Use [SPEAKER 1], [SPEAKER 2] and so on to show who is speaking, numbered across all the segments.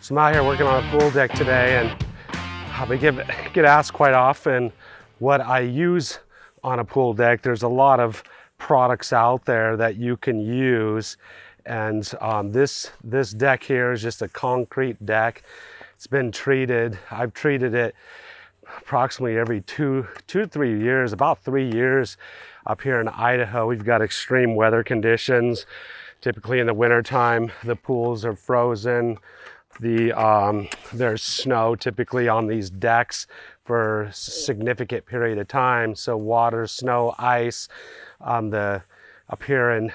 [SPEAKER 1] So I'm out here working on a pool deck today, and I get asked quite often what I use on a pool deck. There's a lot of products out there that you can use, and this deck here is just a concrete deck. It's been treated. I've treated it approximately every two to 3 years, about 3 years. Up here in Idaho, we've got extreme weather conditions. Typically in the wintertime, the pools are frozen. There's snow typically on these decks for a significant period of time. So water, snow, ice. Up here in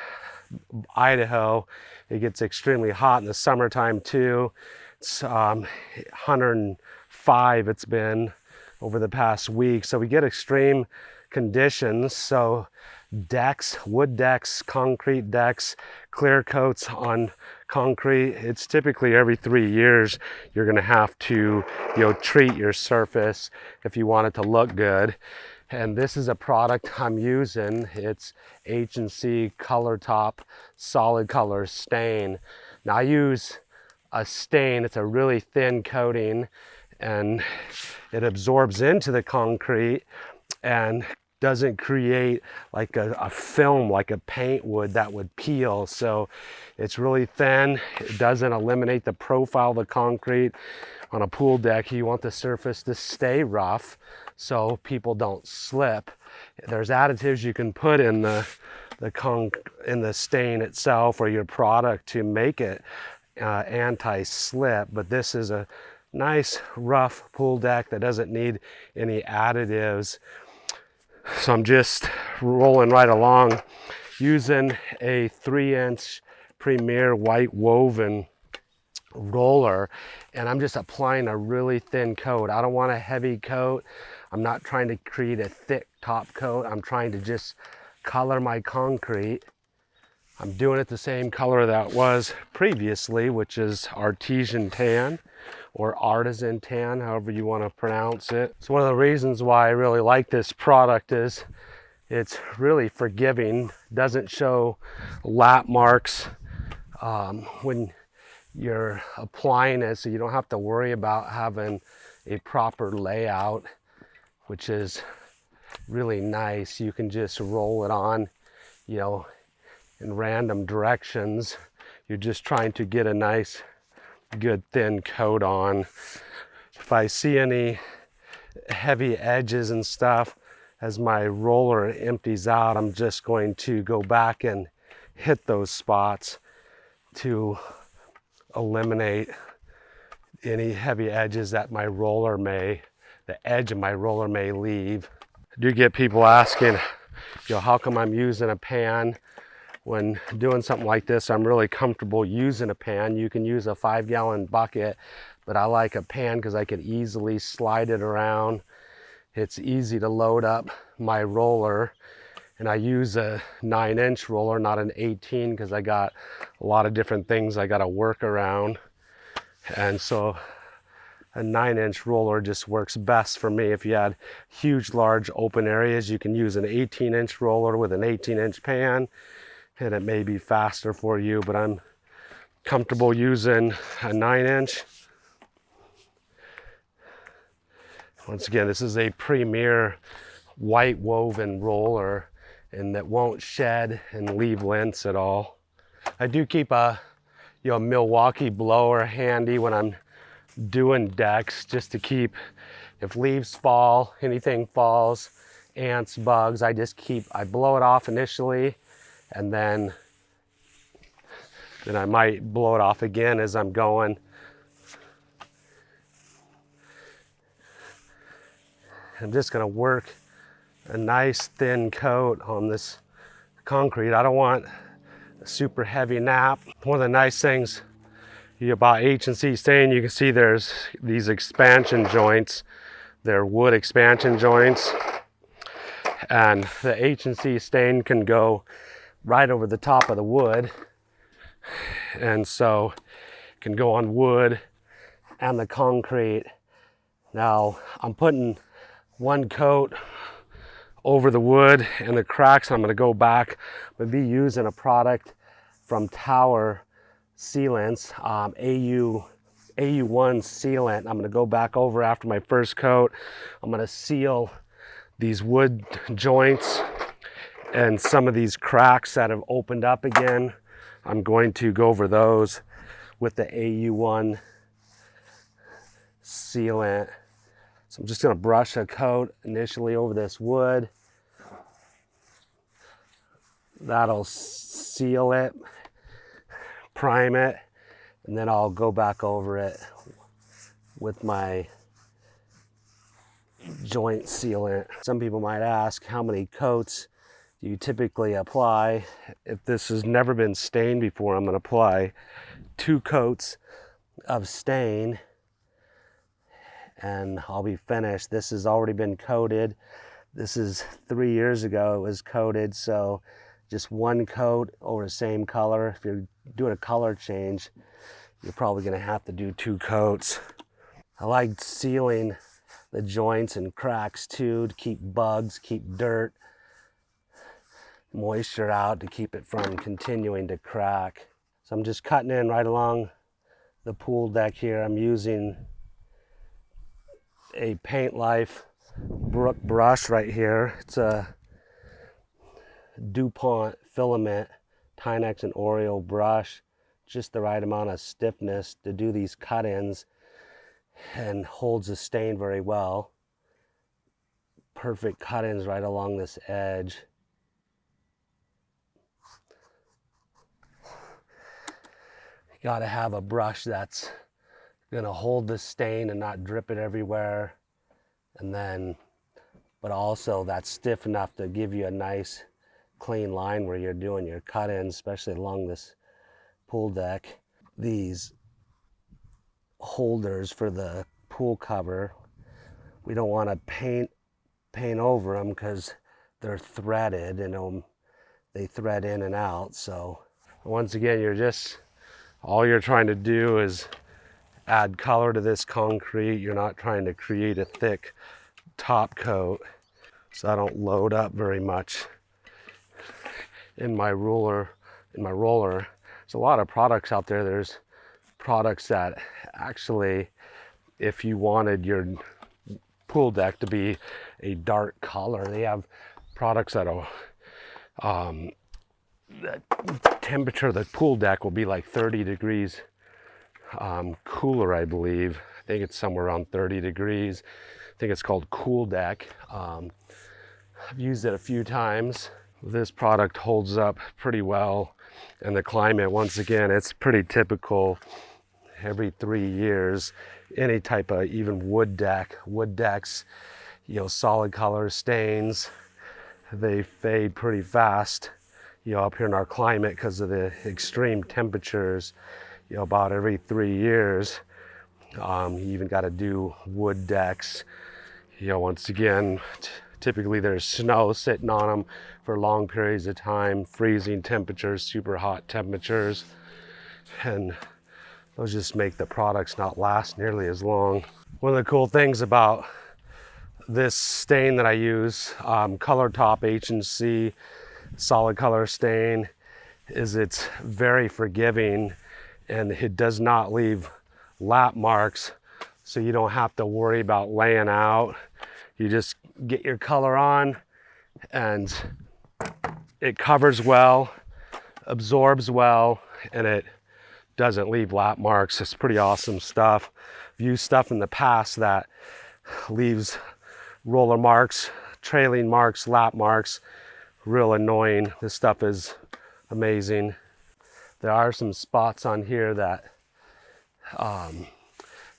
[SPEAKER 1] Idaho, it gets extremely hot in the summertime too. It's 105 it's been over the past week. So we get extreme conditions. So decks, wood decks, concrete decks, clear coats on concrete, it's typically every 3 years you're going to have to treat your surface if you want it to look good. And this is a product I'm using. It's H&C Color Top Solid Color Stain. Now I use a stain. It's a really thin coating, and it absorbs into the concrete and doesn't create like a film like a paint would that would peel. So it's really thin. It doesn't eliminate the profile of the concrete. On a pool deck, you want the surface to stay rough so people don't slip. There's additives you can put in the stain itself or your product to make it anti-slip, but this is a nice rough pool deck that doesn't need any additives. So I'm just rolling right along using a 3-inch Premier white woven roller, and I'm just applying a really thin coat. I don't want a heavy coat. I'm not trying to create a thick top coat. I'm trying to just color my concrete. I'm doing it the same color that was previously, which is artesian tan or artisan tan, however you want to pronounce it. So one of the reasons why I really like this product is it's really forgiving, doesn't show lap marks when you're applying it, so you don't have to worry about having a proper layout, which is really nice. You can just roll it on, in random directions. You're just trying to get a nice, good thin coat on. If I see any heavy edges and stuff as my roller empties out, I'm just going to go back and hit those spots to eliminate any heavy edges that the edge of my roller may leave. I do get people asking, how come I'm using a pan? When doing something like this, I'm really comfortable using a pan. You can use a 5-gallon bucket, but I like a pan because I could easily slide it around. It's easy to load up my roller, and I use a 9-inch roller, not an 18, because I got a lot of different things I got to work around. And so a 9-inch roller just works best for me. If you had huge, large open areas, you can use an 18-inch roller with an 18-inch pan, and it may be faster for you, but I'm comfortable using a 9-inch. Once again, this is a Premier white woven roller, and that won't shed and leave lints at all. I do keep a Milwaukee blower handy when I'm doing decks, just to keep, if leaves fall, anything falls, ants, bugs, I blow it off initially, and then I might blow it off again as I'm going. I'm just going to work a nice thin coat on this concrete. I don't want a super heavy nap. One of the nice things about H&C stain, you can see there's these expansion joints. They're wood expansion joints, and the H&C stain can go right over the top of the wood, and so it can go on wood and the concrete. Now I'm putting one coat over the wood and the cracks. I'm going to go back. I'm going to be using a product from Tower Sealants, AU1 sealant. I'm going to go back over after my first coat. I'm going to seal these wood joints and some of these cracks that have opened up again. I'm going to go over those with the AU1 sealant. So I'm just going to brush a coat initially over this wood. That'll seal it, prime it, and then I'll go back over it with my joint sealant. Some people might ask, how many coats do you typically apply? If this has never been stained before, I'm going to apply 2 coats of stain and I'll be finished. This has already been coated. This is 3 years ago it was coated, so just 1 coat over the same color. If you're doing a color change, you're probably going to have to do 2 coats. I like sealing the joints and cracks too, to keep bugs, keep dirt, moisture out, to keep it from continuing to crack. So I'm just cutting in right along the pool deck here. I'm using a Paint Life Brook brush right here. It's a DuPont filament Tynex and Oreo brush, just the right amount of stiffness to do these cut-ins, and holds the stain very well. Perfect cut-ins right along this edge. You gotta have a brush that's gonna hold the stain and not drip it everywhere, and then but also that's stiff enough to give you a nice clean line where you're doing your cut-ins, especially along this pool deck. These holders for the pool cover, we don't want to paint over them because they're threaded and they thread in and out. So once again, all you're trying to do is add color to this concrete. You're not trying to create a thick top coat. So I don't load up very much in my roller. There's a lot of products out there. There's products that actually, if you wanted your pool deck to be a dark color, they have products that'll the temperature of the pool deck will be like 30 degrees cooler, I believe. I think it's somewhere around 30 degrees. I think it's called Cool Deck. I've used it a few times. This product holds up pretty well, and the climate, once again, it's pretty typical. Every 3 years, any type of even wood decks, solid color stains, they fade pretty fast, up here in our climate because of the extreme temperatures. About every 3 years, you even got to do wood decks. Once again, typically there's snow sitting on them for long periods of time, freezing temperatures, super hot temperatures, and those just make the products not last nearly as long. One of the cool things about this stain that I use, Color Top H&C solid color stain, is it's very forgiving and it does not leave lap marks, so you don't have to worry about laying out. You just get your color on and it covers well, absorbs well, and it doesn't leave lap marks. It's pretty awesome stuff. I've used stuff in the past that leaves roller marks, trailing marks, lap marks. Real annoying. This stuff is amazing. There are some spots on here that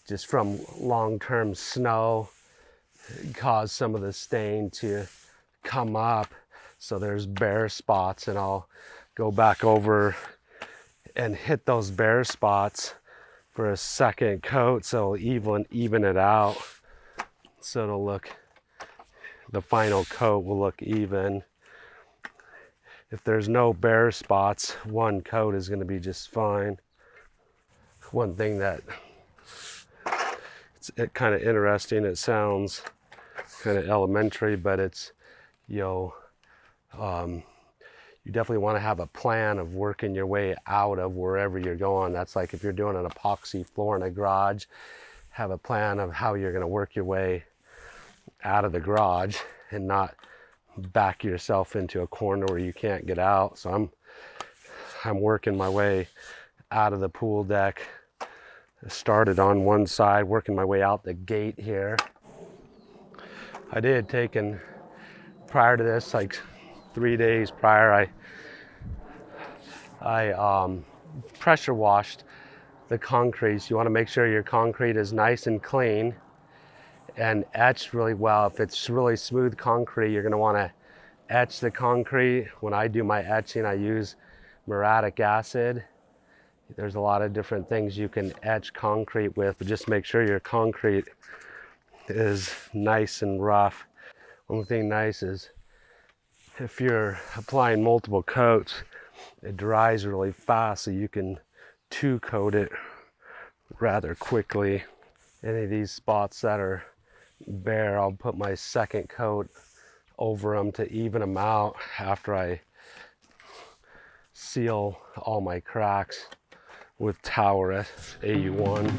[SPEAKER 1] just from long-term snow cause some of the stain to come up. So there's bare spots, and I'll go back over and hit those bare spots for a second coat, so even it out, so it'll look, the final coat will look even. If there's no bare spots, one coat is going to be just fine. One thing that it's kind of interesting, it sounds kind of elementary, but it's you you definitely want to have a plan of working your way out of wherever you're going. That's like if you're doing an epoxy floor in a garage, have a plan of how you're going to work your way out of the garage and not back yourself into a corner where you can't get out. So I'm working my way out of the pool deck. I started on one side, working my way out the gate here. I did taken prior to this, like 3 days prior, I pressure washed the concrete. So you want to make sure your concrete is nice and clean and etched really well. If it's really smooth concrete, you're going to want to etch the concrete. When I do my etching, I use muriatic acid. There's a lot of different things you can etch concrete with, but just make sure your concrete is nice and rough. One thing nice is if you're applying multiple coats, it dries really fast, so you can two coat it rather quickly. Any of these spots that are bare, I'll put my second coat over them to even them out after I seal all my cracks with Tower AU1.